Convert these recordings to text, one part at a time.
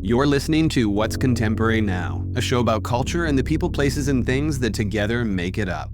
You're listening to What's Contemporary Now, a show about culture and the people, places, and things that together make it up.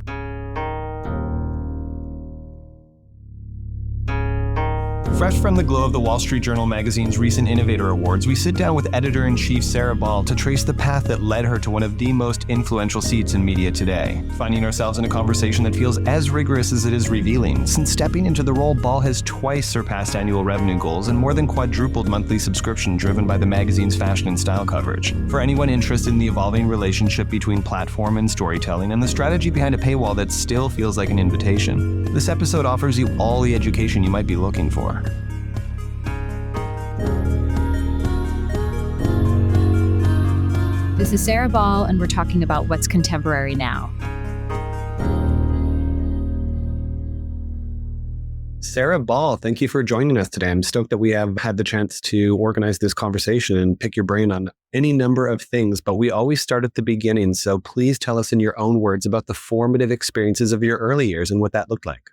Fresh from the glow of the Wall Street Journal magazine's recent Innovator Awards, we sit down with editor-in-chief Sarah Ball to trace the path that led her to one of the most influential seats in media today. Finding ourselves in a conversation that feels as rigorous as it is revealing. Since stepping into the role, Ball has twice surpassed annual revenue goals and more than quadrupled monthly subscription driven by the magazine's fashion and style coverage. For anyone interested in the evolving relationship between platform and storytelling and the strategy behind a paywall that still feels like an invitation, this episode offers you all the education you might be looking for. This is Sarah Ball, and we're talking about what's contemporary now. Sarah Ball, thank you for joining us today. I'm stoked that we have had the chance to organize this conversation and pick your brain on any number of things, but we always start at the beginning. So please tell us in your own words about the formative experiences of your early years and what that looked like.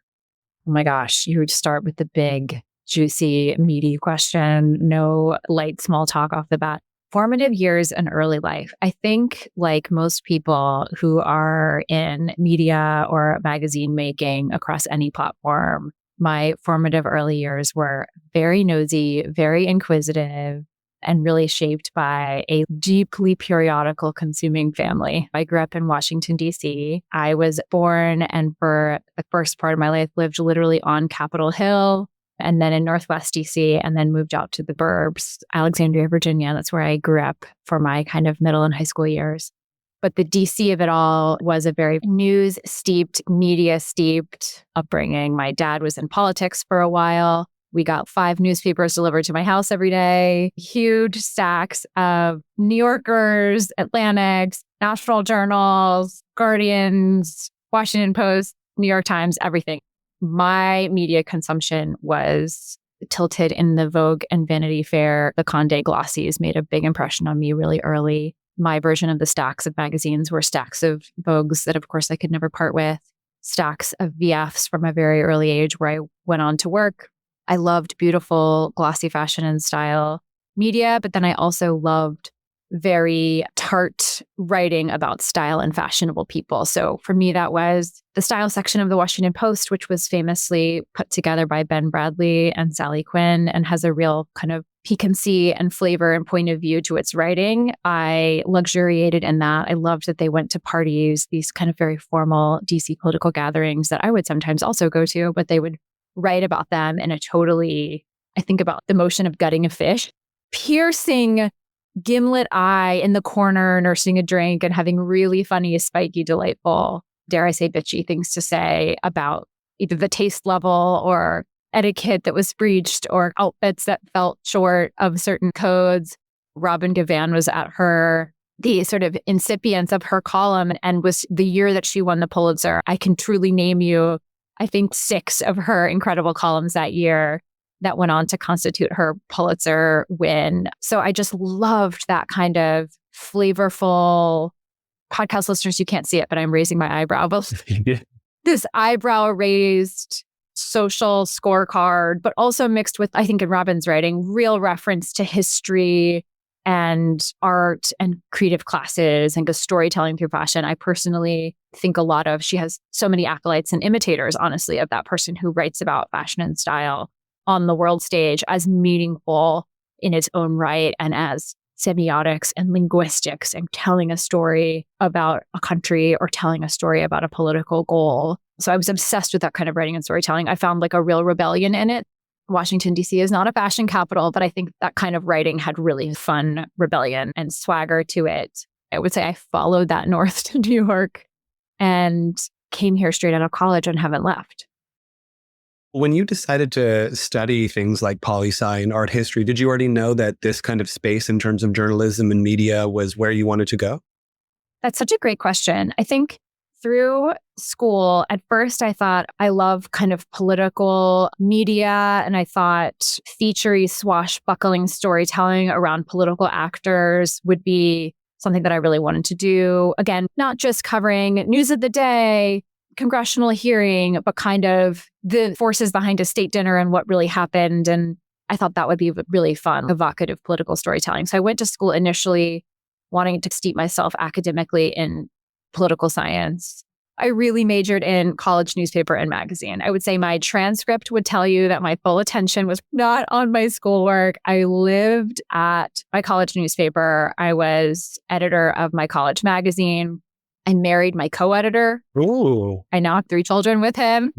Oh my gosh, you would start with the big, juicy, meaty question. No light small talk off the bat. Formative years in early life. I think, like most people who are in media or magazine making across any platform, my formative early years were very nosy, very inquisitive, and really shaped by a deeply periodical consuming family. I grew up in Washington, D.C. I was born and for the first part of my life lived literally on Capitol Hill, and then in Northwest DC, and then moved out to the burbs, Alexandria, Virginia. That's where I grew up for my kind of middle and high school years. But the DC of it all was a very news-steeped, media-steeped upbringing. My dad was in politics for a while. We got 5 newspapers delivered to my house every day, huge stacks of New Yorkers, Atlantics, national journals, Guardians, Washington Post, New York Times, everything. My media consumption was tilted in the Vogue and Vanity Fair. The Condé glossies made a big impression on me really early. My version of the stacks of magazines were stacks of Vogues that, of course, I could never part with, stacks of VFs from a very early age where I went on to work. I loved beautiful, glossy fashion and style media, but then I also loved very tart writing about style and fashionable people. So for me, that was the style section of the Washington Post, which was famously put together by Ben Bradley and Sally Quinn and has a real kind of piquancy and flavor and point of view to its writing. I luxuriated in that. I loved that they went to parties, these kind of very formal DC political gatherings that I would sometimes also go to, but they would write about them in a totally, I think about the motion of gutting a fish, piercing gimlet-eyed in the corner, nursing a drink and having really funny, spiky, delightful, dare I say, bitchy things to say about either the taste level or etiquette that was breached or outfits that felt short of certain codes. Robin Givhan was at the sort of incipience of her column and was the year that she won the Pulitzer. I can truly name you, I think, 6 of her incredible columns that year that went on to constitute her Pulitzer win. So I just loved that kind of flavorful, podcast listeners, you can't see it, but I'm raising my eyebrow. But this eyebrow-raised social scorecard, but also mixed with, I think in Robin's writing, real reference to history and art and creative classes and storytelling through fashion. I personally think she has so many acolytes and imitators, honestly, of that person who writes about fashion and style on the world stage as meaningful in its own right and as semiotics and linguistics and telling a story about a country or telling a story about a political goal. So I was obsessed with that kind of writing and storytelling. I found like a real rebellion in it. Washington, D.C. is not a fashion capital, but I think that kind of writing had really fun rebellion and swagger to it. I would say I followed that north to New York and came here straight out of college and haven't left. When you decided to study things like poli-sci and art history, did you already know that this kind of space in terms of journalism and media was where you wanted to go? That's such a great question. I think through school, at first I thought I love kind of political media, and I thought featurey, swashbuckling storytelling around political actors would be something that I really wanted to do. Again, not just covering news of the day, congressional hearing, but kind of the forces behind a state dinner and what really happened and I thought that would be really fun, evocative political storytelling. So I went to school initially wanting to steep myself academically in political science. I really majored in college newspaper and magazine. I would say my transcript would tell you that my full attention was not on my schoolwork. I lived at my college newspaper. I was editor of my college magazine. I married my co-editor. Ooh, I now have 3 children with him.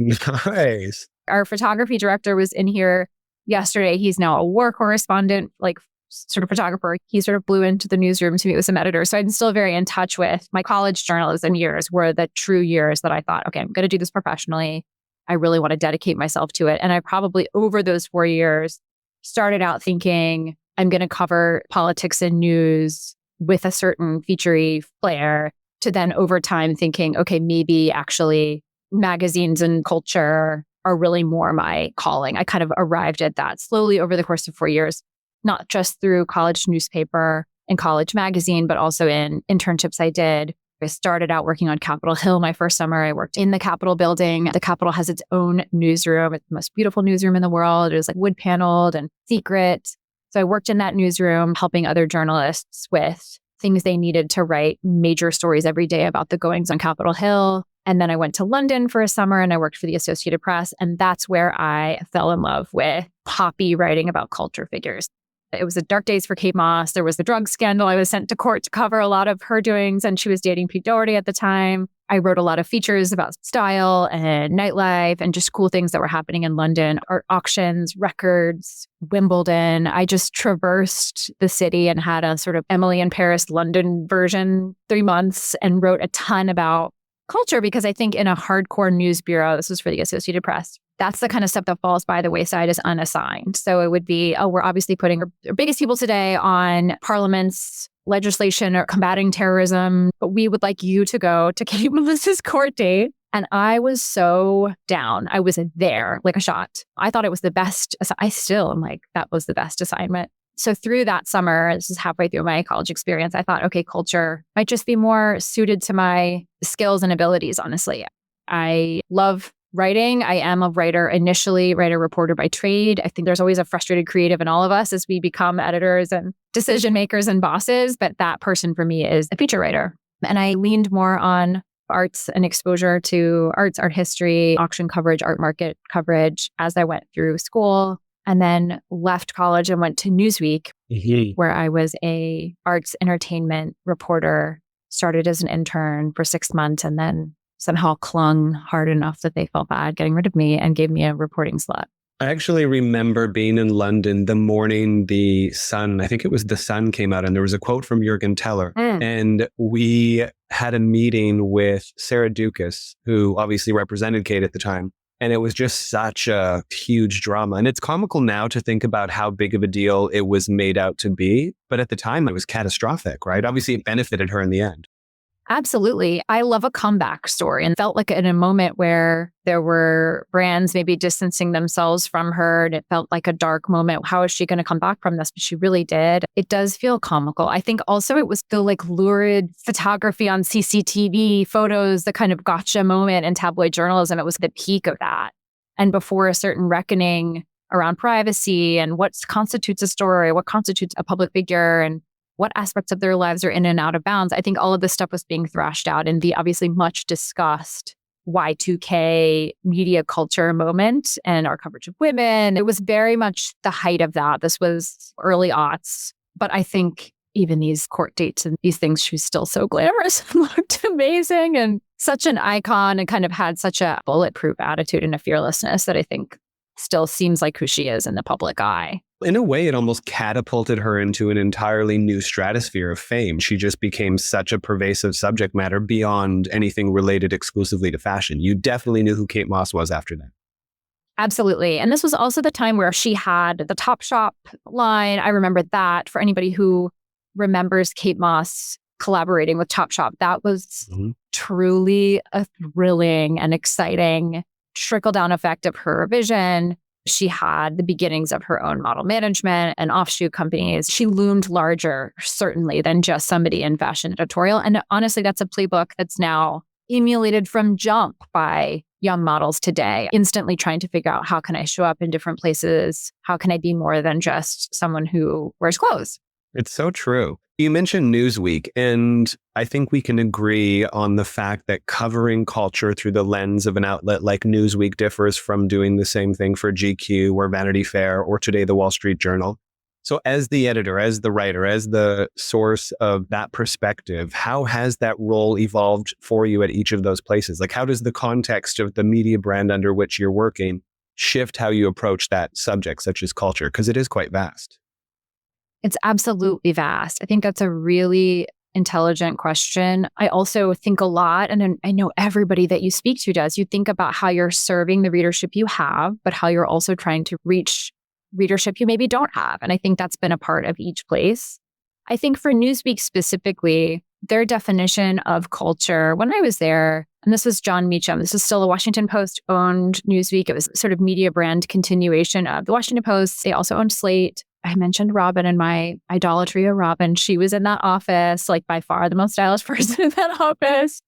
nice. Our photography director was in here yesterday. He's now a war correspondent, like sort of photographer. He sort of blew into the newsroom to meet with some editors. So I'm still very in touch with my college journalism years were the true years that I thought, okay, I'm going to do this professionally. I really want to dedicate myself to it. And I probably over those 4 years started out thinking I'm going to cover politics and news with a certain featurey flair to then over time thinking, okay, maybe actually magazines and culture are really more my calling. I kind of arrived at that slowly over the course of 4 years, not just through college newspaper and college magazine, but also in internships I did. I started out working on Capitol Hill my first summer. I worked in the Capitol building. The Capitol has its own newsroom. It's the most beautiful newsroom in the world. It was like wood paneled and secret. So I worked in that newsroom, helping other journalists with things they needed to write major stories every day about the goings on Capitol Hill. And then I went to London for a summer and I worked for the Associated Press. And that's where I fell in love with poppy writing about culture figures. It was the dark days for Kate Moss. There was the drug scandal. I was sent to court to cover a lot of her doings, and she was dating Pete Doherty at the time. I wrote a lot of features about style and nightlife and just cool things that were happening in London, art auctions, records, Wimbledon. I just traversed the city and had a sort of Emily in Paris, London version, 3 months, and wrote a ton about culture because I think in a hardcore news bureau, this was for the Associated Press, that's the kind of stuff that falls by the wayside as unassigned. So it would be, oh, we're obviously putting our biggest people today on Parliament's legislation or combating terrorism, but we would like you to go to Kate Melissa's court date. And I was so down. I was there like a shot. I thought it was the best. I still am like, that was the best assignment. So through that summer, this is halfway through my college experience, I thought, okay, culture might just be more suited to my skills and abilities, honestly. I love writing. I am a writer initially, writer-reporter by trade. I think there's always a frustrated creative in all of us as we become editors and decision makers and bosses. But that person for me is a feature writer. And I leaned more on arts and exposure to arts, art history, auction coverage, art market coverage as I went through school. And then left college and went to Newsweek, where I was a arts entertainment reporter, started as an intern for 6 months, and then somehow clung hard enough that they felt bad getting rid of me and gave me a reporting slot. I actually remember being in London the morning the Sun, I think it was the Sun came out, and there was a quote from Jürgen Teller. And we had a meeting with Sarah Dukas, who obviously represented Kate at the time. And it was just such a huge drama. And it's comical now to think about how big of a deal it was made out to be. But at the time, it was catastrophic, right? Obviously, it benefited her in the end. Absolutely. I love a comeback story and felt like in a moment where there were brands maybe distancing themselves from her and it felt like a dark moment. How is she going to come back from this? But she really did. It does feel comical. I think also it was the like lurid photography on CCTV photos, the kind of gotcha moment in tabloid journalism. It was the peak of that. And before a certain reckoning around privacy and what constitutes a story, what constitutes a public figure, and what aspects of their lives are in and out of bounds. I think all of this stuff was being thrashed out in the obviously much discussed Y2K media culture moment and our coverage of women. It was very much the height of that. This was early aughts. But I think even these court dates and these things, she was still so glamorous and looked amazing and such an icon and kind of had such a bulletproof attitude and a fearlessness that I think still seems like who she is in the public eye. In a way, it almost catapulted her into an entirely new stratosphere of fame. She just became such a pervasive subject matter beyond anything related exclusively to fashion. You definitely knew who Kate Moss was after that. Absolutely. And this was also the time where she had the Topshop line. I remember that. For anybody who remembers Kate Moss collaborating with Topshop, that was truly a thrilling and exciting trickle-down effect of her vision. She had the beginnings of her own model management and offshoot companies. She loomed larger, certainly, than just somebody in fashion editorial. And honestly, that's a playbook that's now emulated from jump by young models today, instantly trying to figure out how can I show up in different places? How can I be more than just someone who wears clothes? It's so true. You mentioned Newsweek, and I think we can agree on the fact that covering culture through the lens of an outlet like Newsweek differs from doing the same thing for GQ or Vanity Fair or today the Wall Street Journal. So as the editor, as the writer, as the source of that perspective, how has that role evolved for you at each of those places? Like, how does the context of the media brand under which you're working shift how you approach that subject, such as culture? Because it is quite vast. It's absolutely vast. I think that's a really intelligent question. I also think a lot, and I know everybody that you speak to does, you think about how you're serving the readership you have, but how you're also trying to reach readership you maybe don't have. And I think that's been a part of each place. I think for Newsweek specifically, their definition of culture, when I was there, and this was John Meacham, this is still a Washington Post owned Newsweek. It was sort of media brand continuation of the Washington Post. They also owned Slate. I mentioned Robin and my idolatry of Robin. She was in that office, like by far the most stylish person in that office.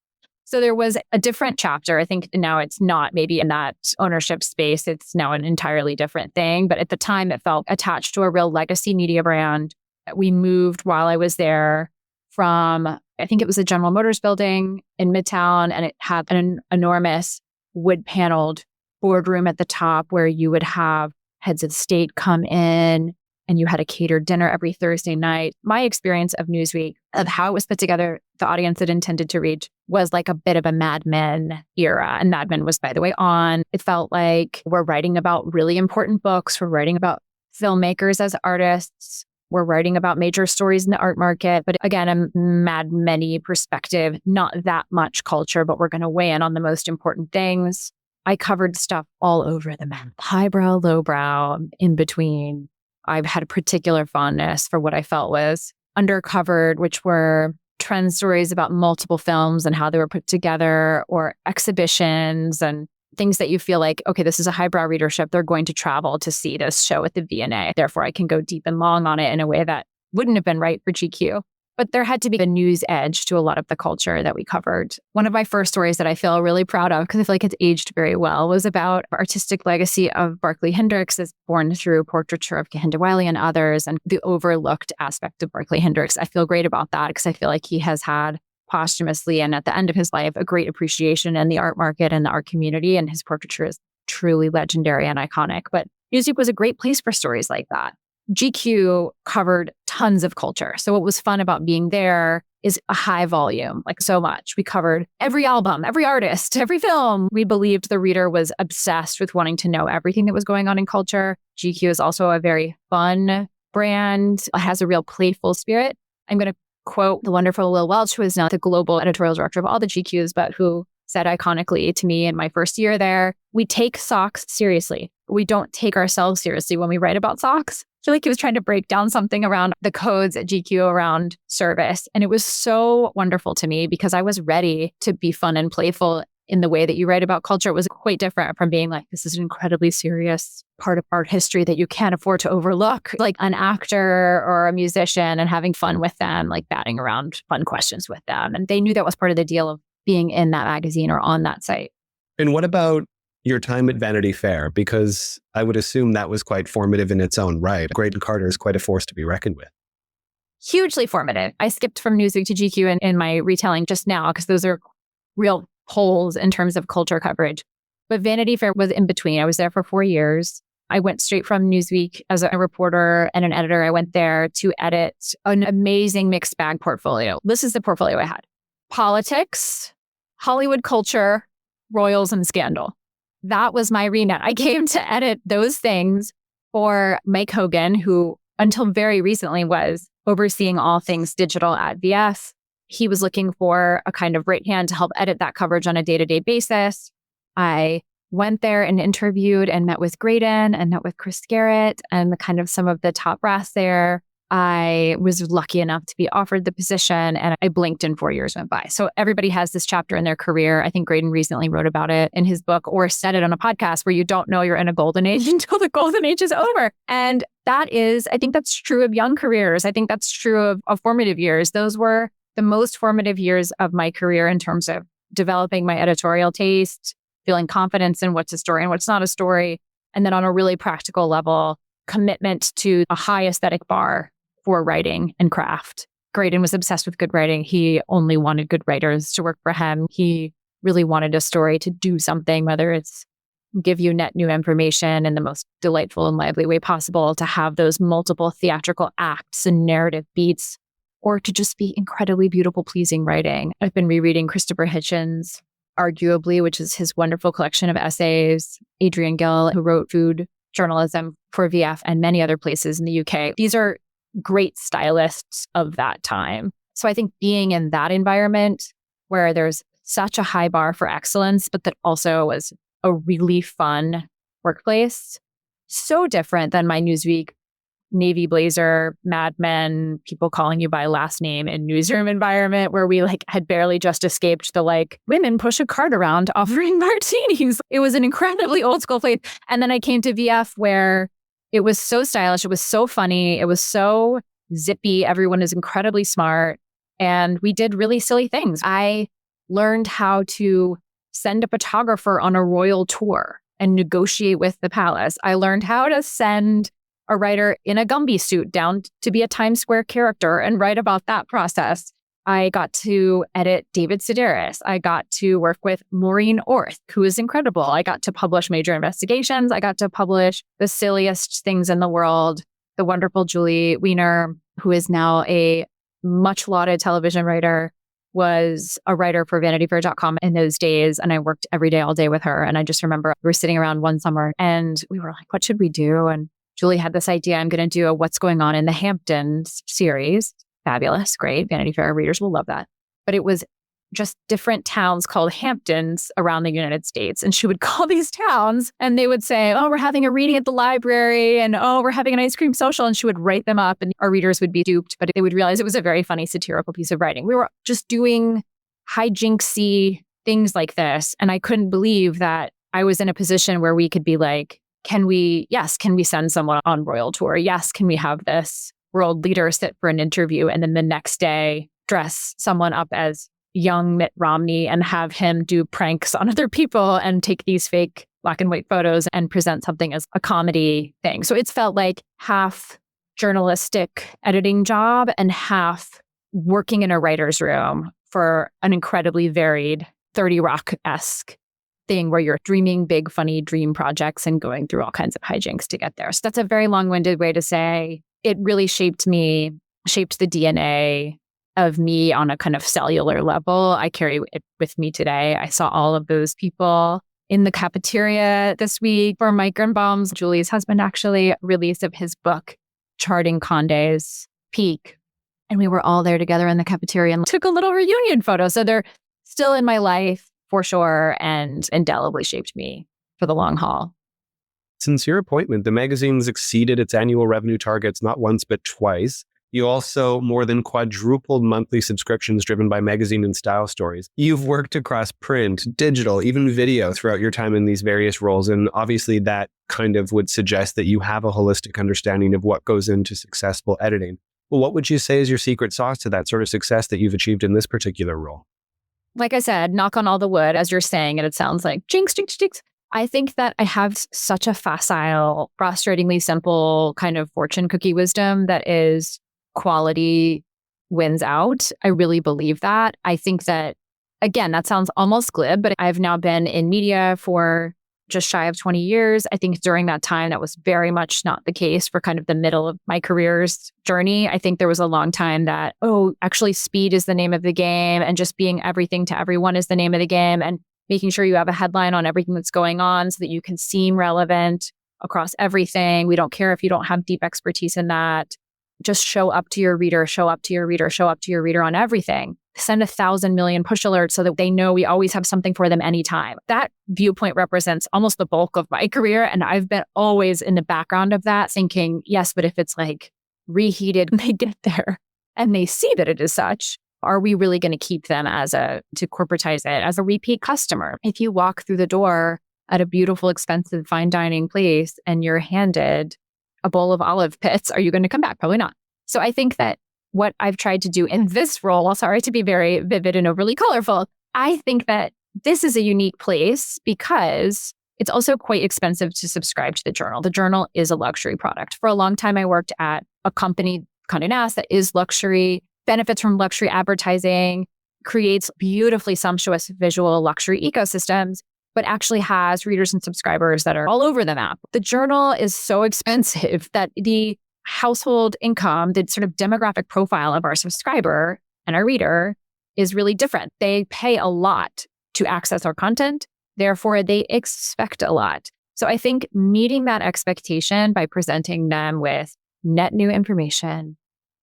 So there was a different chapter. I think now it's not maybe in that ownership space. It's now an entirely different thing. But at the time, it felt attached to a real legacy media brand. We moved while I was there from, I think it was a General Motors building in Midtown, and it had an enormous wood paneled boardroom at the top where you would have heads of state come in and you had a catered dinner every Thursday night. My experience of Newsweek, of how it was put together, the audience it intended to reach, was like a bit of a Mad Men era. And Mad Men was, by the way, on. It felt like we're writing about really important books. We're writing about filmmakers as artists. We're writing about major stories in the art market. But again, a Mad Men-y perspective, not that much culture, but we're going to weigh in on the most important things. I covered stuff all over the map. Highbrow, lowbrow, in between. I've had a particular fondness for what I felt was undercovered, which were trend stories about multiple films and how they were put together, or exhibitions and things that you feel like, okay, this is a highbrow readership. They're going to travel to see this show at the V&A. Therefore, I can go deep and long on it in a way that wouldn't have been right for GQ. But there had to be a news edge to a lot of the culture that we covered. One of my first stories that I feel really proud of, because I feel like it's aged very well, was about artistic legacy of Barclay Hendricks, as born through portraiture of Kehinde Wiley and others, and the overlooked aspect of Barclay Hendricks. I feel great about that because I feel like he has had posthumously and at the end of his life a great appreciation in the art market and the art community, and his portraiture is truly legendary and iconic. But Newsweek was a great place for stories like that. GQ covered tons of culture. So what was fun about being there is a high volume, like so much. We covered every album, every artist, every film. We believed the reader was obsessed with wanting to know everything that was going on in culture. GQ is also a very fun brand. It has a real playful spirit. I'm going to quote the wonderful Will Welch, who is now the global editorial director of all the GQs, but who said iconically to me in my first year there, we take socks seriously. We don't take ourselves seriously when we write about socks. I feel like he was trying to break down something around the codes at GQ around service. And it was so wonderful to me because I was ready to be fun and playful in the way that you write about culture. It was quite different from being like, this is an incredibly serious part of art history that you can't afford to overlook, like an actor or a musician, and having fun with them, like batting around fun questions with them. And they knew that was part of the deal of being in that magazine or on that site. And what about your time at Vanity Fair? Because I would assume that was quite formative in its own right. Graydon Carter is quite a force to be reckoned with. Hugely formative. I skipped from Newsweek to GQ in my retelling just now because those are real holes in terms of culture coverage. But Vanity Fair was in between. I was there for 4 years. I went straight from Newsweek as a reporter and an editor. I went there to edit an amazing mixed bag portfolio. This is the portfolio I had. Politics, Hollywood culture, royals, and scandal. That was my remit. I came to edit those things for Mike Hogan, who until very recently was overseeing all things digital at VS. He was looking for a kind of right hand to help edit that coverage on a day-to-day basis. I went there and interviewed and met with Graydon and met with Chris Garrett and the kind of some of the top brass there. I was lucky enough to be offered the position, and I blinked and 4 years went by. So everybody has this chapter in their career. I think Graydon recently wrote about it in his book or said it on a podcast where you don't know you're in a golden age until the golden age is over. And that is, I think that's true of young careers. I think that's true of formative years. Those were the most formative years of my career in terms of developing my editorial taste, feeling confidence in what's a story and what's not a story. And then on a really practical level, commitment to a high aesthetic bar for writing and craft. Graydon was obsessed with good writing. He only wanted good writers to work for him. He really wanted a story to do something, whether it's give you net new information in the most delightful and lively way possible, to have those multiple theatrical acts and narrative beats, or to just be incredibly beautiful, pleasing writing. I've been rereading Christopher Hitchens' Arguably, which is his wonderful collection of essays. Adrian Gill, who wrote food journalism for VF and many other places in the UK. These are great stylists of that time. So I think being in that environment where there's such a high bar for excellence, but that also was a really fun workplace, so different than my Newsweek Navy blazer, Mad Men, people calling you by last name in newsroom environment where we had barely just escaped the women push a cart around offering martinis. It was an incredibly old school place. And then I came to VF where it was so stylish. It was so funny. It was so zippy. Everyone is incredibly smart. And we did really silly things. I learned how to send a photographer on a royal tour and negotiate with the palace. I learned how to send a writer in a Gumby suit down to be a Times Square character and write about that process. I got to edit David Sedaris. I got to work with Maureen Orth, who is incredible. I got to publish Major Investigations. I got to publish the silliest things in the world. The wonderful Julie Wiener, who is now a much lauded television writer, was a writer for VanityFair.com in those days. And I worked every day, all day with her. And I just remember we were sitting around one summer and we were like, what should we do? And Julie had this idea, I'm going to do a What's Going On in the Hamptons series. Fabulous, great. Vanity Fair readers will love that. But it was just different towns called Hamptons around the United States. And she would call these towns and they would say, oh, we're having a reading at the library and oh, we're having an ice cream social. And she would write them up and our readers would be duped, but they would realize it was a very funny satirical piece of writing. We were just doing hijinksy things like this. And I couldn't believe that I was in a position where we could be like, can we send someone on royal tour? Yes, can we have this world leader sit for an interview and then the next day dress someone up as young Mitt Romney and have him do pranks on other people and take these fake black and white photos and present something as a comedy thing. So it's felt like half journalistic editing job and half working in a writer's room for an incredibly varied 30 Rock-esque thing where you're dreaming big, funny dream projects and going through all kinds of hijinks to get there. So that's a very long-winded way to say it really shaped me, shaped the DNA of me on a kind of cellular level. I carry it with me today. I saw all of those people in the cafeteria this week for Mike Grunbaum's, Julie's husband, actually, release of his book, Charting Condé's Peak. And we were all there together in the cafeteria and took a little reunion photo. So they're still in my life for sure and indelibly shaped me for the long haul. Since your appointment, the magazine's exceeded its annual revenue targets not once, but twice. You also more than quadrupled monthly subscriptions driven by magazine and style stories. You've worked across print, digital, even video throughout your time in these various roles. And obviously that kind of would suggest that you have a holistic understanding of what goes into successful editing. Well, what would you say is your secret sauce to that sort of success that you've achieved in this particular role? Like I said, knock on all the wood as you're saying it, it sounds like jinx, jinx, jinx. I think that I have such a facile, frustratingly simple kind of fortune cookie wisdom that is quality wins out. I really believe that. I think that, again, that sounds almost glib, but I've now been in media for just shy of 20 years. I think during that time, that was very much not the case for kind of the middle of my career's journey. I think there was a long time that, actually speed is the name of the game and just being everything to everyone is the name of the game and making sure you have a headline on everything that's going on so that you can seem relevant across everything. We don't care if you don't have deep expertise in that. Just show up to your reader, show up to your reader, show up to your reader on everything. Send 1,000 million push alerts so that they know we always have something for them anytime. That viewpoint represents almost the bulk of my career. And I've been always in the background of that thinking, yes, but if it's reheated and they get there and they see that it is such, are we really going to keep them to corporatize it as a repeat customer? If you walk through the door at a beautiful, expensive, fine dining place and you're handed a bowl of olive pits, are you going to come back? Probably not. So I think that what I've tried to do in this role, sorry to be very vivid and overly colorful, I think that this is a unique place because it's also quite expensive to subscribe to the journal. The journal is a luxury product. For a long time, I worked at a company, Condé Nast, that is luxury, benefits from luxury advertising, creates beautifully sumptuous visual luxury ecosystems, but actually has readers and subscribers that are all over the map. The journal is so expensive that the household income, the sort of demographic profile of our subscriber and our reader is really different. They pay a lot to access our content. Therefore, they expect a lot. So I think meeting that expectation by presenting them with net new information,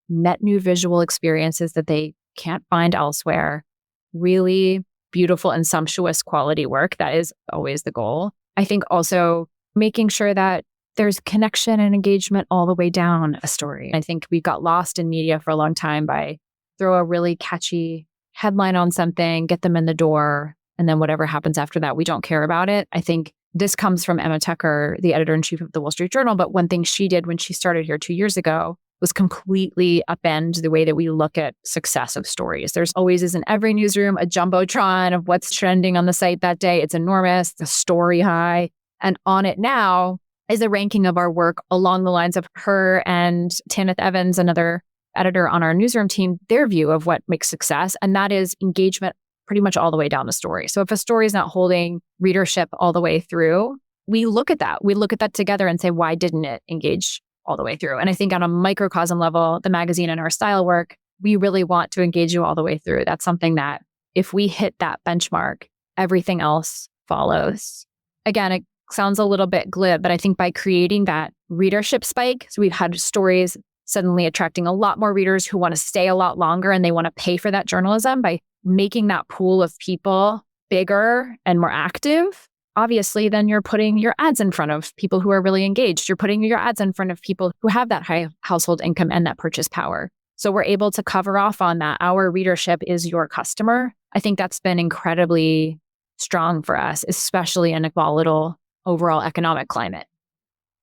net new visual experiences that they can't find elsewhere, really beautiful and sumptuous quality work, that is always the goal. I think also making sure that there's connection and engagement all the way down a story. I think we got lost in media for a long time by throw a really catchy headline on something, get them in the door, and then whatever happens after that, we don't care about it. I think this comes from Emma Tucker, the editor-in-chief of the Wall Street Journal. But one thing she did when she started here 2 years ago was completely upend the way that we look at success of stories. There's always is in every newsroom a jumbotron of what's trending on the site that day. It's enormous, the story high. And on it now is a ranking of our work along the lines of her and Tanith Evans, another editor on our newsroom team, their view of what makes success. And that is engagement pretty much all the way down the story. So if a story is not holding readership all the way through, we look at that. We look at that together and say, why didn't it engage all the way through? And I think on a microcosm level, the magazine and our style work, we really want to engage you all the way through. That's something that if we hit that benchmark, everything else follows. Again, it sounds a little bit glib, but I think by creating that readership spike, so we've had stories suddenly attracting a lot more readers who want to stay a lot longer and they want to pay for that journalism by making that pool of people bigger and more active. Obviously, then you're putting your ads in front of people who are really engaged. You're putting your ads in front of people who have that high household income and that purchase power. So we're able to cover off on that. Our readership is your customer. I think that's been incredibly strong for us, especially in a volatile overall economic climate.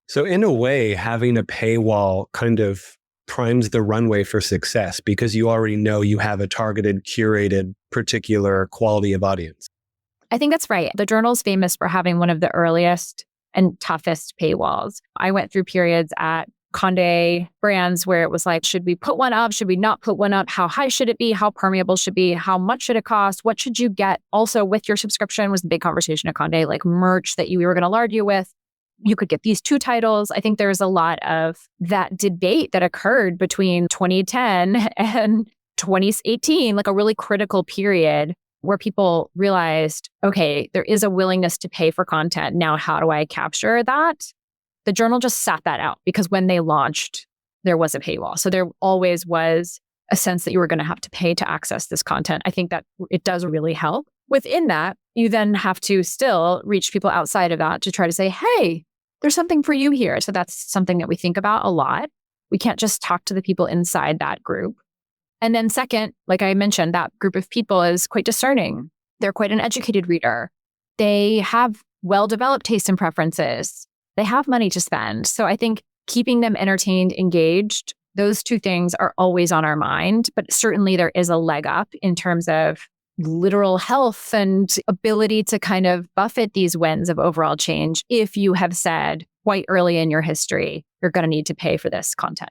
So in a way, having a paywall kind of primes the runway for success because you already know you have a targeted, curated, particular quality of audience. I think that's right. The journal's famous for having one of the earliest and toughest paywalls. I went through periods at Condé brands where it was like, should we put one up? Should we not put one up? How high should it be? How permeable should it be? How much should it cost? What should you get? Also with your subscription was the big conversation at Condé, like merch that you were going to lard you with. You could get these 2 titles. I think there's a lot of that debate that occurred between 2010 and 2018, like a really critical period where people realized, okay, there is a willingness to pay for content. Now, how do I capture that? The journal just sat that out because when they launched, there was a paywall. So there always was a sense that you were going to have to pay to access this content. I think that it does really help. Within that, you then have to still reach people outside of that to try to say, hey, there's something for you here. So that's something that we think about a lot. We can't just talk to the people inside that group. And then second, like I mentioned, that group of people is quite discerning. They're quite an educated reader. They have well-developed tastes and preferences. They have money to spend. So I think keeping them entertained, engaged, those 2 things are always on our mind. But certainly there is a leg up in terms of literal health and ability to kind of buffet these winds of overall change if you have said quite early in your history, you're going to need to pay for this content.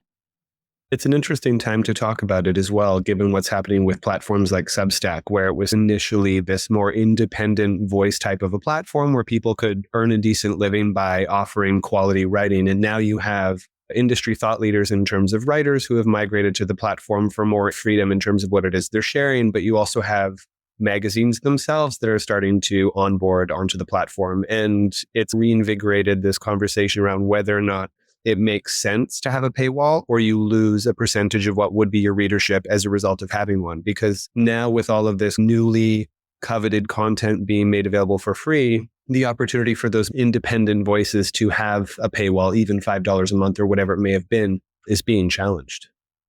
It's an interesting time to talk about it as well, given what's happening with platforms like Substack, where it was initially this more independent voice type of a platform where people could earn a decent living by offering quality writing. And now you have industry thought leaders in terms of writers who have migrated to the platform for more freedom in terms of what it is they're sharing. But you also have magazines themselves that are starting to onboard onto the platform. And it's reinvigorated this conversation around whether or not it makes sense to have a paywall or you lose a percentage of what would be your readership as a result of having one. Because now with all of this newly coveted content being made available for free, the opportunity for those independent voices to have a paywall, even $5 a month or whatever it may have been, is being challenged.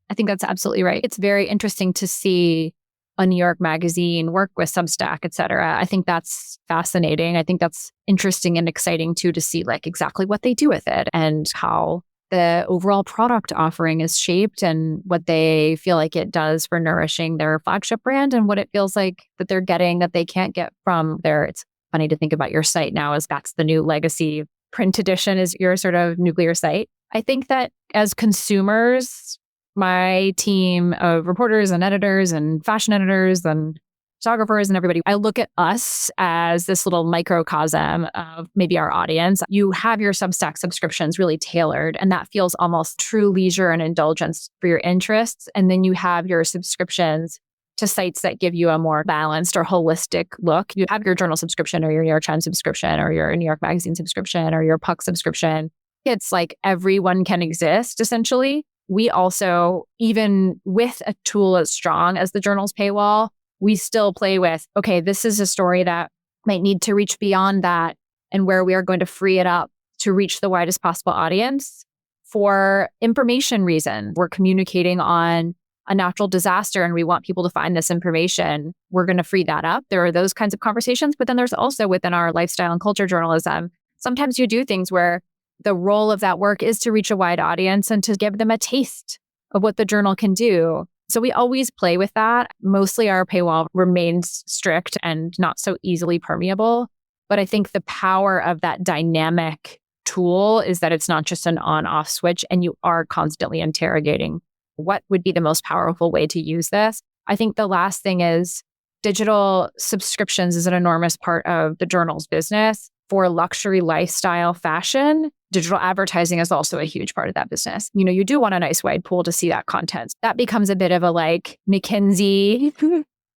I think that's absolutely right. It's very interesting to see a New York magazine work with Substack, et cetera. I think that's fascinating. I think that's interesting and exciting too, to see like exactly what they do with it and how the overall product offering is shaped and what they feel like it does for nourishing their flagship brand and what it feels like that they're getting that they can't get from there. It's funny to think about your site now as that's the new legacy. Print edition is your sort of nuclear site. I think that as consumers, my team of reporters and editors and fashion editors and photographers and everybody, I look at us as this little microcosm of maybe our audience. You have your Substack subscriptions really tailored, and that feels almost true leisure and indulgence for your interests. And then you have your subscriptions to sites that give you a more balanced or holistic look. You have your journal subscription or your New York Times subscription or your New York Magazine subscription or your Puck subscription. It's like everyone can exist, essentially. We also, even with a tool as strong as the journal's paywall, we still play with, okay, this is a story that might need to reach beyond that and where we are going to free it up to reach the widest possible audience for information reasons. We're communicating on a natural disaster and we want people to find this information. We're going to free that up. There are those kinds of conversations, but then there's also within our lifestyle and culture journalism, sometimes you do things where the role of that work is to reach a wide audience and to give them a taste of what the journal can do. So we always play with that. Mostly our paywall remains strict and not so easily permeable. But I think the power of that dynamic tool is that it's not just an on-off switch and you are constantly interrogating what would be the most powerful way to use this. I think the last thing is digital subscriptions is an enormous part of the journal's business. For luxury lifestyle fashion, digital advertising is also a huge part of that business. You know, you do want a nice wide pool to see that content. That becomes a bit of a like McKinsey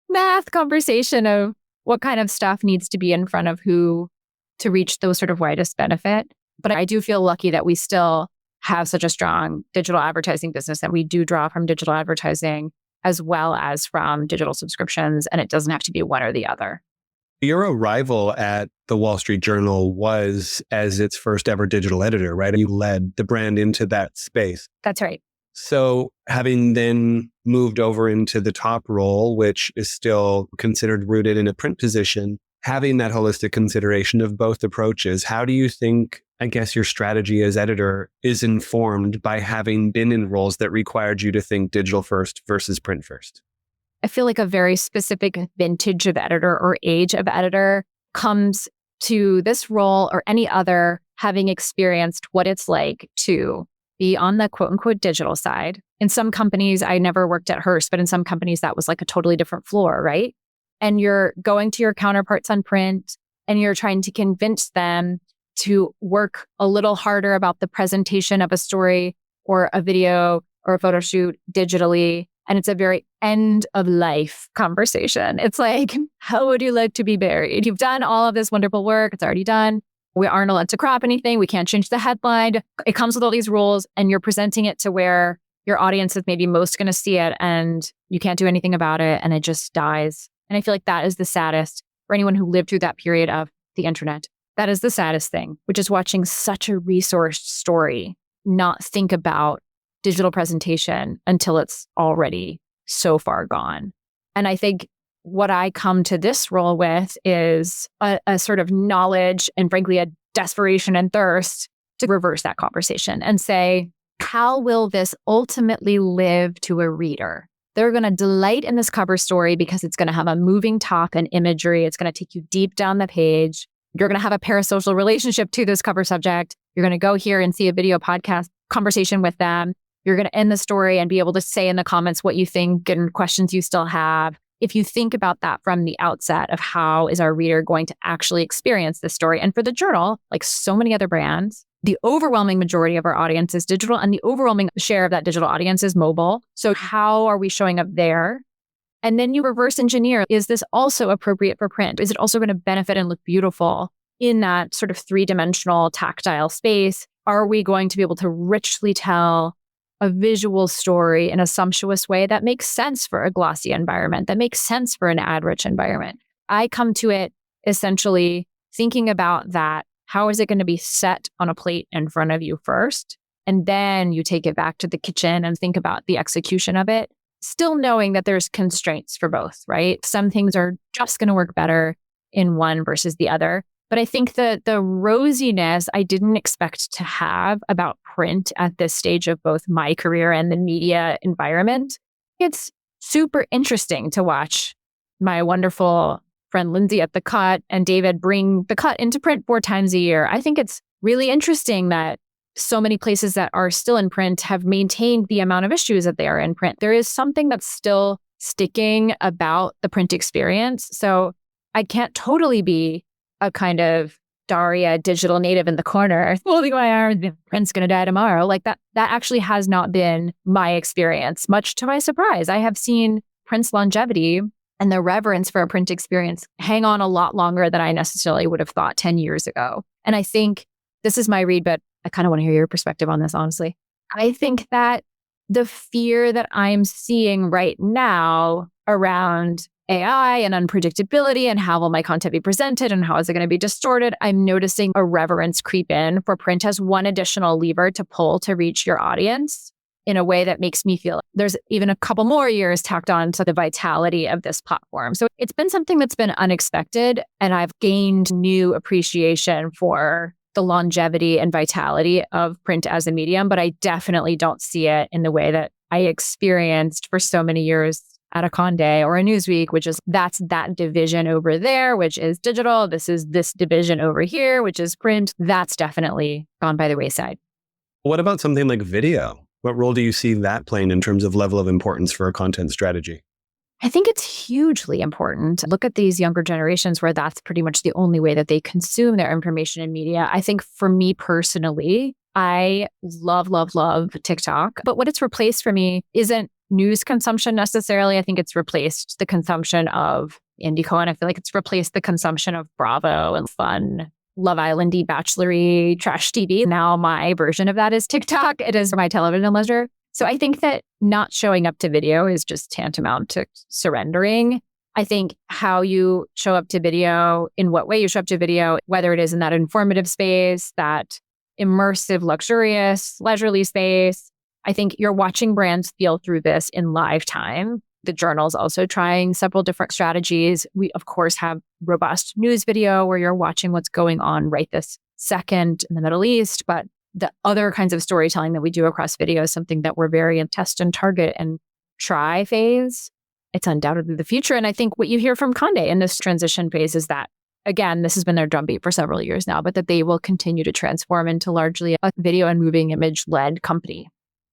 math conversation of what kind of stuff needs to be in front of who to reach those sort of widest benefit. But I do feel lucky that we still have such a strong digital advertising business that we do draw from digital advertising as well as from digital subscriptions. And it doesn't have to be one or the other. Your arrival at the Wall Street Journal was as its first ever digital editor, right? You led the brand into that space. That's right. So having then moved over into the top role, which is still considered rooted in a print position, having that holistic consideration of both approaches, how do you think, I guess, your strategy as editor is informed by having been in roles that required you to think digital first versus print first? I feel like a very specific vintage of editor or age of editor comes to this role or any other having experienced what it's like to be on the quote unquote digital side. In some companies, I never worked at Hearst, but in some companies that was like a totally different floor, right? And you're going to your counterparts on print and you're trying to convince them to work a little harder about the presentation of a story or a video or a photo shoot digitally. And it's a very end of life conversation. It's like, how would you like to be buried? You've done all of this wonderful work. It's already done. We aren't allowed to crop anything. We can't change the headline. It comes with all these rules and you're presenting it to where your audience is maybe most going to see it and you can't do anything about it and it just dies. And I feel like that is the saddest for anyone who lived through that period of the internet. That is the saddest thing, which is watching such a resourced story not think about digital presentation until it's already so far gone. And I think what I come to this role with is a sort of knowledge and frankly, a desperation and thirst to reverse that conversation and say, how will this ultimately live to a reader? They're going to delight in this cover story because it's going to have a moving top and imagery. It's going to take you deep down the page. You're going to have a parasocial relationship to this cover subject. You're going to go here and see a video podcast conversation with them. You're going to end the story and be able to say in the comments what you think and questions you still have. If you think about that from the outset of how is our reader going to actually experience this story. And for the journal, like so many other brands, the overwhelming majority of our audience is digital and the overwhelming share of that digital audience is mobile. So how are we showing up there? And then you reverse engineer. Is this also appropriate for print? Is it also going to benefit and look beautiful in that sort of three-dimensional tactile space? Are we going to be able to richly tell a visual story in a sumptuous way that makes sense for a glossy environment, that makes sense for an ad-rich environment? I come to it essentially thinking about that. How is it going to be set on a plate in front of you first? And then you take it back to the kitchen and think about the execution of it, still knowing that there's constraints for both, right? Some things are just going to work better in one versus the other. But I think that the rosiness I didn't expect to have about print at this stage of both my career and the media environment. It's super interesting to watch my wonderful friend Lindsay at The Cut and David bring The Cut into print 4 times a year. I think it's really interesting that so many places that are still in print have maintained the amount of issues that they are in print. There is something that's still sticking about the print experience. So I can't totally be a kind of Daria digital native in the corner, holding my arms, the print's going to die tomorrow. Like that actually has not been my experience, much to my surprise. I have seen print's longevity and the reverence for a print experience hang on a lot longer than I necessarily would have thought 10 years ago. And I think this is my read, but I kind of want to hear your perspective on this, honestly. I think that the fear that I'm seeing right now around AI and unpredictability and how will my content be presented and how is it going to be distorted, I'm noticing a reverence creep in for print as one additional lever to pull to reach your audience in a way that makes me feel there's even a couple more years tacked on to the vitality of this platform. So it's been something that's been unexpected, and I've gained new appreciation for the longevity and vitality of print as a medium, but I definitely don't see it in the way that I experienced for so many years at a Condé or a Newsweek, which is that's that division over there, which is digital. This is this division over here, which is print. That's definitely gone by the wayside. What about something like video? What role do you see that playing in terms of level of importance for a content strategy? I think it's hugely important. Look at these younger generations where that's pretty much the only way that they consume their information and media. I think for me personally, I love TikTok. But what it's replaced for me isn't news consumption necessarily. I think it's replaced the consumption of Indico, and I feel like it's replaced the consumption of Bravo and fun Love Island-y, bachelor-y, trash TV. Now my version of that is TikTok. It is my television leisure. So I think that not showing up to video is just tantamount to surrendering. I think how you show up to video, in what way you show up to video, whether it is in that informative space, that immersive, luxurious, leisurely space, I think you're watching brands feel through this in live time. The journal's also trying several different strategies. We, of course, have robust news video where you're watching what's going on right this second in the Middle East. But the other kinds of storytelling that we do across video is something that we're very in test and target and try phase. It's undoubtedly the future. And I think what you hear from Condé in this transition phase is that, again, this has been their drumbeat for several years now, but that they will continue to transform into largely a video and moving image-led company.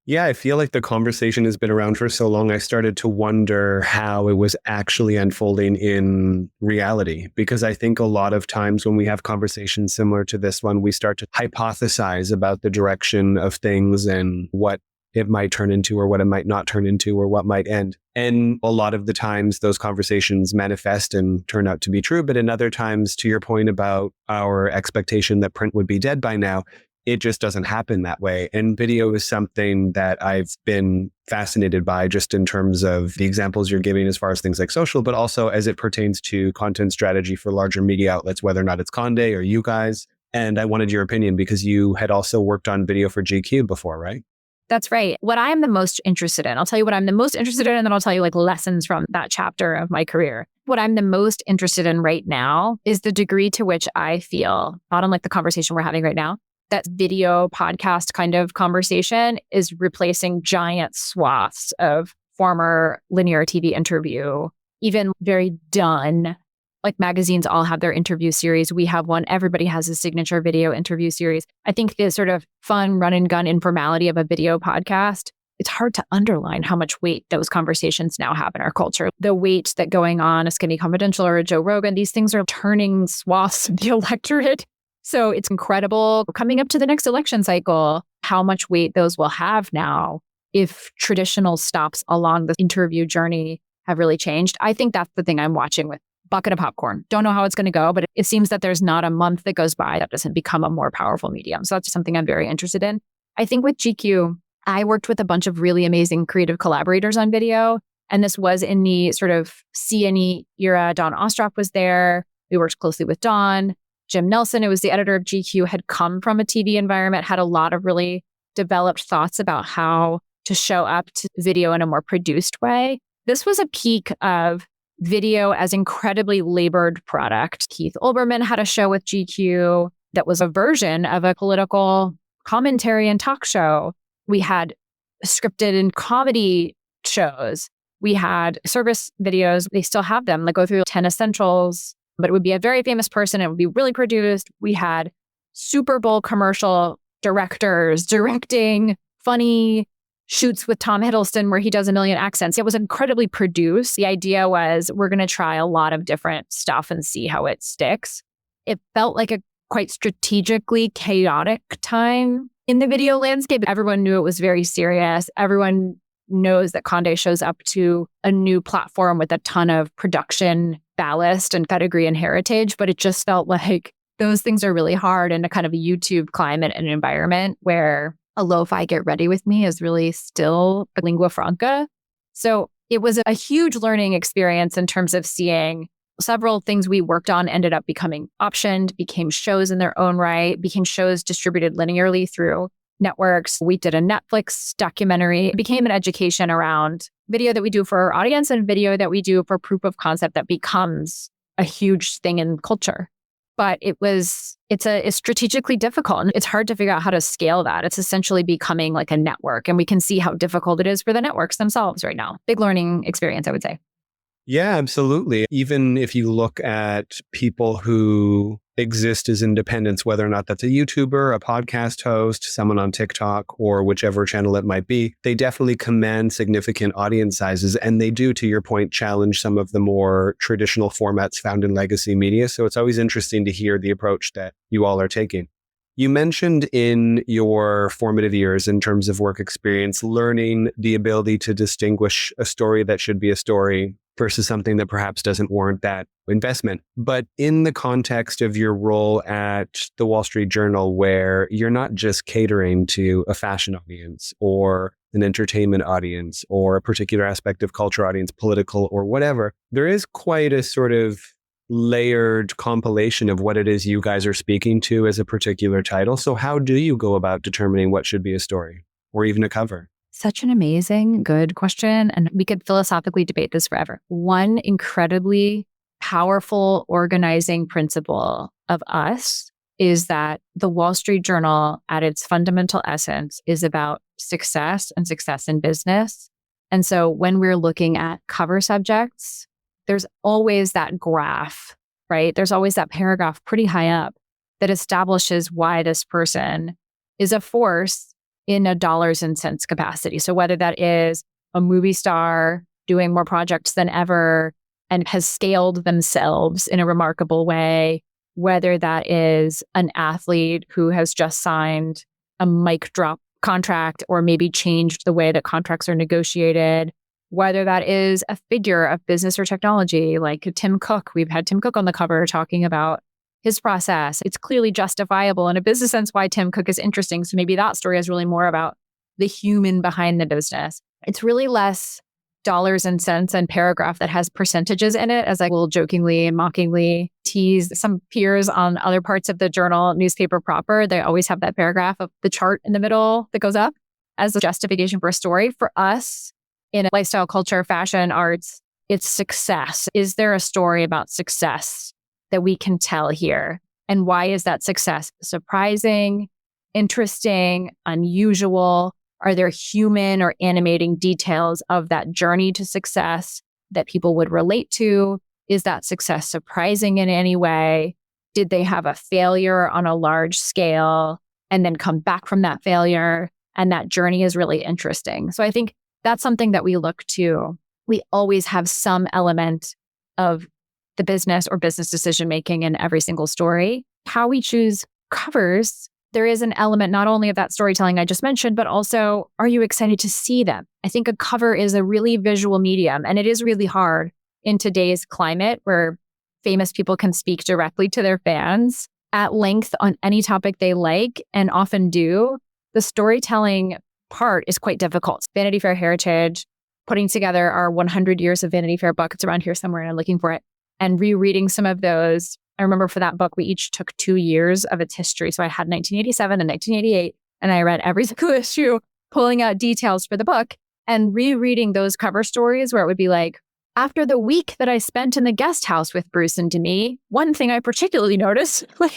Yeah, I feel like the conversation has been around for so long. I started to wonder how it was actually unfolding in reality, because I think a lot of times when we have conversations similar to this one, we start to hypothesize about the direction of things and what it might turn into or what it might not turn into or what might end. And a lot of the times those conversations manifest and turn out to be true. But in other times, to your point about our expectation that print would be dead by now, it just doesn't happen that way. And video is something that I've been fascinated by, just in terms of the examples you're giving as far as things like social, but also as it pertains to content strategy for larger media outlets, whether or not it's Condé or you guys. And I wanted your opinion because you had also worked on video for GQ before, right? That's right. What I'm the most interested in, I'll tell you what I'm the most interested in, and then I'll tell you like lessons from that chapter of my career. What I'm the most interested in right now is the degree to which I feel, not unlike the conversation we're having right now, that video podcast kind of conversation is replacing giant swaths of former linear TV interview, even very done. Like magazines all have their interview series. We have one. Everybody has a signature video interview series. I think the sort of fun run and gun informality of a video podcast, it's hard to underline how much weight those conversations now have in our culture. The weight that going on a Skinny Confidential or a Joe Rogan, these things are turning swaths of the electorate. So it's incredible coming up to the next election cycle, how much weight those will have now if traditional stops along the interview journey have really changed. I think that's the thing I'm watching with bucket of popcorn. Don't know how it's going to go, but it seems that there's not a month that goes by that doesn't become a more powerful medium. So that's something I'm very interested in. I think with GQ, I worked with a bunch of really amazing creative collaborators on video. And this was in the sort of C&E era. Dawn Ostrop was there. We worked closely with Dawn. Jim Nelson, who was the editor of GQ, had come from a TV environment, had a lot of really developed thoughts about how to show up to video in a more produced way. This was a peak of video as incredibly labored product. Keith Olbermann had a show with GQ that was a version of a political commentary and talk show. We had scripted and comedy shows. We had service videos. They still have them. They go through 10 essentials, but it would be a very famous person. It would be really produced. We had Super Bowl commercial directors directing funny shoots with Tom Hiddleston where he does a million accents. It was incredibly produced. The idea was we're going to try a lot of different stuff and see how it sticks. It felt like a quite strategically chaotic time in the video landscape. Everyone knew it was very serious. Everyone knows that Condé shows up to a new platform with a ton of production ballast and pedigree and heritage, but it just felt like those things are really hard in a kind of a YouTube climate and environment where a lo-fi get ready with me is really still a lingua franca. So it was a huge learning experience in terms of seeing several things we worked on ended up becoming optioned, became shows in their own right, became shows distributed linearly through networks. We did a Netflix documentary. It became an education around video that we do for our audience and video that we do for proof of concept that becomes a huge thing in culture. But it's strategically difficult. And it's hard to figure out how to scale that. It's essentially becoming like a network. And we can see how difficult it is for the networks themselves right now. Big learning experience, I would say. Yeah, absolutely. Even if you look at people who exist as independents, whether or not that's a YouTuber, a podcast host, someone on TikTok, or whichever channel it might be, they definitely command significant audience sizes. And they do, to your point, challenge some of the more traditional formats found in legacy media. So it's always interesting to hear the approach that you all are taking. You mentioned in your formative years, in terms of work experience, learning the ability to distinguish a story that should be a story versus something that perhaps doesn't warrant that investment. But in the context of your role at the Wall Street Journal, where you're not just catering to a fashion audience or an entertainment audience or a particular aspect of culture audience, political or whatever, there is quite a sort of layered compilation of what it is you guys are speaking to as a particular title. So how do you go about determining what should be a story or even a cover? Such an amazing, good question. And we could philosophically debate this forever. One incredibly powerful organizing principle of us is that the Wall Street Journal, at its fundamental essence, is about success and success in business. And so when we're looking at cover subjects, there's always that graph, right? There's always that paragraph pretty high up that establishes why this person is a force in a dollars and cents capacity. So whether that is a movie star doing more projects than ever and has scaled themselves in a remarkable way, whether that is an athlete who has just signed a mic drop contract or maybe changed the way that contracts are negotiated, whether that is a figure of business or technology like Tim Cook. We've had Tim Cook on the cover talking about his process. It's clearly justifiable in a business sense why Tim Cook is interesting. So maybe that story is really more about the human behind the business. It's really less dollars and cents and paragraph that has percentages in it, as I will jokingly and mockingly tease some peers on other parts of the journal newspaper proper. They always have that paragraph of the chart in the middle that goes up as a justification for a story. For us, in lifestyle, culture, fashion, arts, it's success. Is there a story about success that we can tell here? And why is that success surprising, interesting, unusual? Are there human or animating details of that journey to success that people would relate to? Is that success surprising in any way? Did they have a failure on a large scale and then come back from that failure? And that journey is really interesting. So I think that's something that we look to. We always have some element of the business or business decision-making in every single story. How we choose covers, there is an element not only of that storytelling I just mentioned, but also, are you excited to see them? I think a cover is a really visual medium, and it is really hard in today's climate where famous people can speak directly to their fans at length on any topic they like and often do. The storytelling part is quite difficult. Vanity Fair Heritage, putting together our 100 years of Vanity Fair book. It's around here somewhere and I'm looking for it. And rereading some of those. I remember for that book, we each took 2 years of its history. So I had 1987 and 1988, and I read every single issue, pulling out details for the book and rereading those cover stories where it would be like, after the week that I spent in the guest house with Bruce and Denis, one thing I particularly noticed, like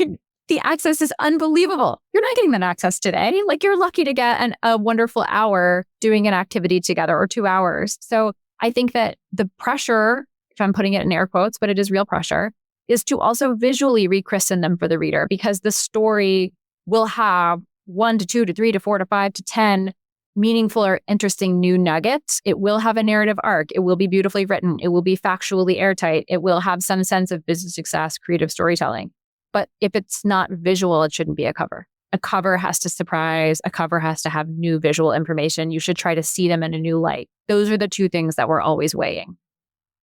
the access is unbelievable. You're not getting that access today. Like you're lucky to get a wonderful hour doing an activity together or 2 hours. So I think that the pressure, if I'm putting it in air quotes, but it is real pressure, is to also visually rechristen them for the reader, because the story will have 1 to 2 to 3 to 4 to 5 to 10 meaningful or interesting new nuggets. It will have a narrative arc. It will be beautifully written. It will be factually airtight. It will have some sense of business success, creative storytelling. But if it's not visual, it shouldn't be a cover. A cover has to surprise. A cover has to have new visual information. You should try to see them in a new light. Those are the two things that we're always weighing.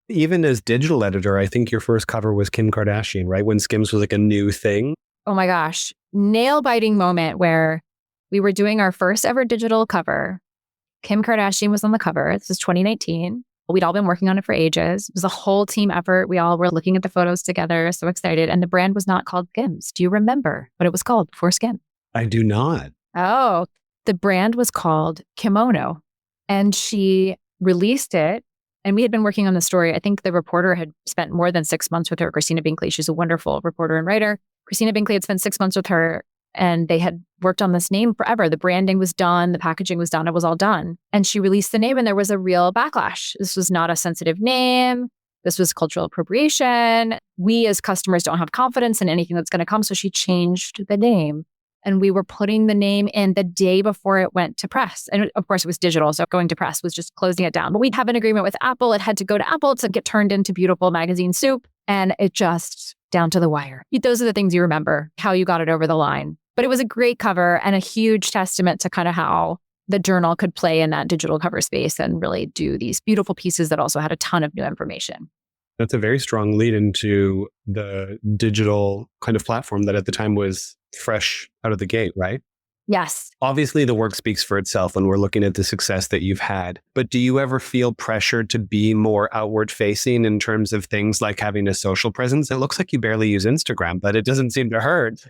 Even as digital editor, I think your first cover was Kim Kardashian, right? When Skims was like a new thing. Oh my gosh. Nail-biting moment where we were doing our first ever digital cover. Kim Kardashian was on the cover. This is 2019. We'd all been working on it for ages. It was a whole team effort. We all were looking at the photos together, so excited. And the brand was not called Skims. Do you remember what it was called before Skims? I do not. Oh, the brand was called Kimono. And she released it. And we had been working on the story. I think the reporter had spent more than 6 months with her, Christina Binkley. She's a wonderful reporter and writer. Christina Binkley had spent 6 months with her, and they had worked on this name forever. The branding was done. The packaging was done. It was all done. And she released the name, and there was a real backlash. This was not a sensitive name. This was cultural appropriation. We as customers don't have confidence in anything that's going to come. So she changed the name. And we were putting the name in the day before it went to press. And of course, it was digital. So going to press was just closing it down. But we'd have an agreement with Apple. It had to go to Apple to get turned into beautiful magazine soup. And it just down to the wire. Those are the things you remember, how you got it over the line. But it was a great cover and a huge testament to kind of how the journal could play in that digital cover space and really do these beautiful pieces that also had a ton of new information. That's a very strong lead into the digital kind of platform that at the time was fresh out of the gate, right? Yes. Obviously, the work speaks for itself when we're looking at the success that you've had. But do you ever feel pressure to be more outward facing in terms of things like having a social presence? It looks like you barely use Instagram, but it doesn't seem to hurt.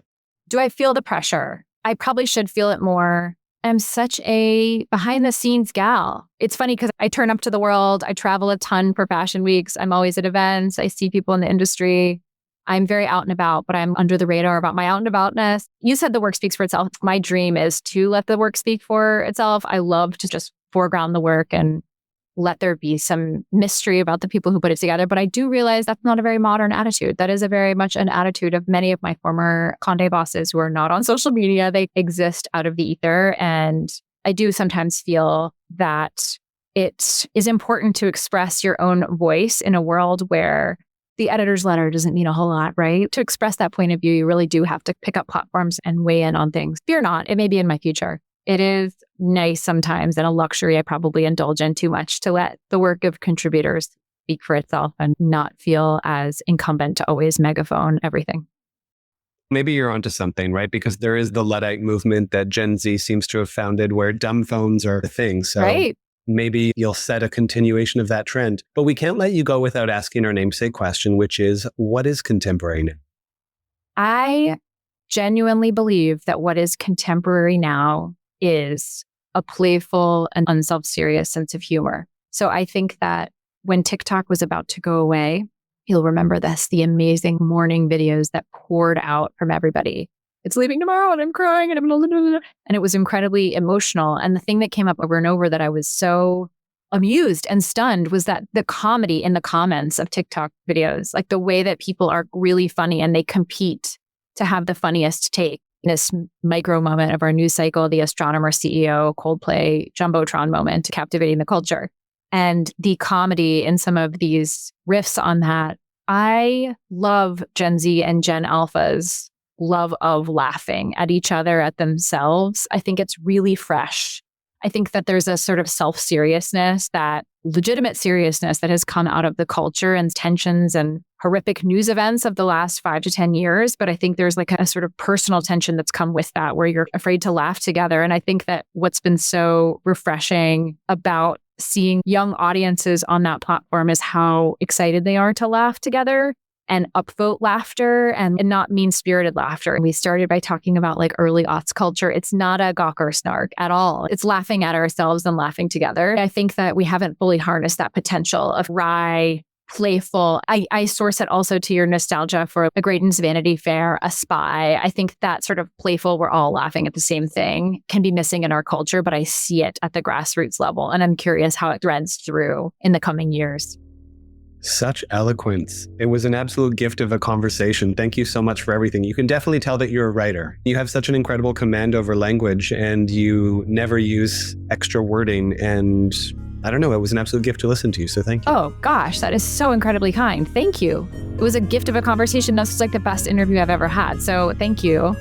Do I feel the pressure? I probably should feel it more. I'm such a behind the scenes gal. It's funny because I turn up to the world. I travel a ton for fashion weeks. I'm always at events. I see people in the industry. I'm very out and about, but I'm under the radar about my out and aboutness. You said the work speaks for itself. My dream is to let the work speak for itself. I love to just foreground the work and let there be some mystery about the people who put it together. But I do realize that's not a very modern attitude. That is a very much an attitude of many of my former Condé bosses who are not on social media. They exist out of the ether. And I do sometimes feel that it is important to express your own voice in a world where the editor's letter doesn't mean a whole lot, right? To express that point of view, you really do have to pick up platforms and weigh in on things. Fear not, it may be in my future. It is nice sometimes and a luxury I probably indulge in too much to let the work of contributors speak for itself and not feel as incumbent to always megaphone everything. Maybe you're onto something, right? Because there is the Luddite movement that Gen Z seems to have founded where dumb phones are the thing. So right. Maybe you'll set a continuation of that trend. But we can't let you go without asking our namesake question, which is, what is contemporary now? I genuinely believe that what is contemporary now is a playful and unself-serious sense of humor. So I think that when TikTok was about to go away, you'll remember this, the amazing morning videos that poured out from everybody. It's leaving tomorrow and I'm crying and and it was incredibly emotional. And the thing that came up over and over that I was so amused and stunned was that the comedy in the comments of TikTok videos, like the way that people are really funny and they compete to have the funniest take. This micro moment of our news cycle, the astronomer CEO, Coldplay, Jumbotron moment, captivating the culture. And the comedy in some of these riffs on that. I love Gen Z and Gen Alpha's love of laughing at each other, at themselves. I think it's really fresh. I think that there's a sort of self-seriousness, that legitimate seriousness that has come out of the culture and tensions and horrific news events of the last 5 to 10 years. But I think there's like a sort of personal tension that's come with that, where you're afraid to laugh together. And I think that what's been so refreshing about seeing young audiences on that platform is how excited they are to laugh together. and upvote laughter and not mean-spirited laughter. And we started by talking about like early aughts culture. It's not a gawker snark at all. It's laughing at ourselves and laughing together. I think that we haven't fully harnessed that potential of wry, playful. I source it also to your nostalgia for A Greydon's Vanity Fair, A Spy. I think that sort of playful, we're all laughing at the same thing can be missing in our culture, but I see it at the grassroots level. And I'm curious how it threads through in the coming years. Such eloquence. It was an absolute gift of a conversation. Thank you so much for everything. You can definitely tell that you're a writer. You have such an incredible command over language and you never use extra wording. And I don't know, it was an absolute gift to listen to. So thank you. Oh gosh, that is so incredibly kind. Thank you. It was a gift of a conversation. This was like the best interview I've ever had. So thank you.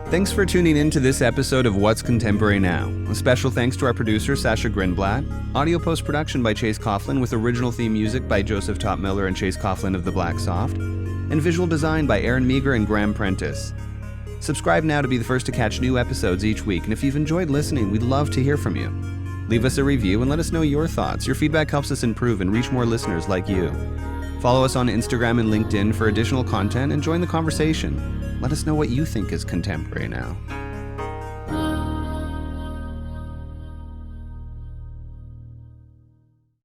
Thanks for tuning in to this episode of What's Contemporary Now. A special thanks to our producer, Sasha Grinblatt. Audio post-production by Chase Coughlin with original theme music by Joseph Topmiller and Chase Coughlin of The Black Soft. And visual design by Aaron Meager and Graham Prentice. Subscribe now to be the first to catch new episodes each week. And if you've enjoyed listening, we'd love to hear from you. Leave us a review and let us know your thoughts. Your feedback helps us improve and reach more listeners like you. Follow us on Instagram and LinkedIn for additional content and join the conversation. Let us know what you think is contemporary now.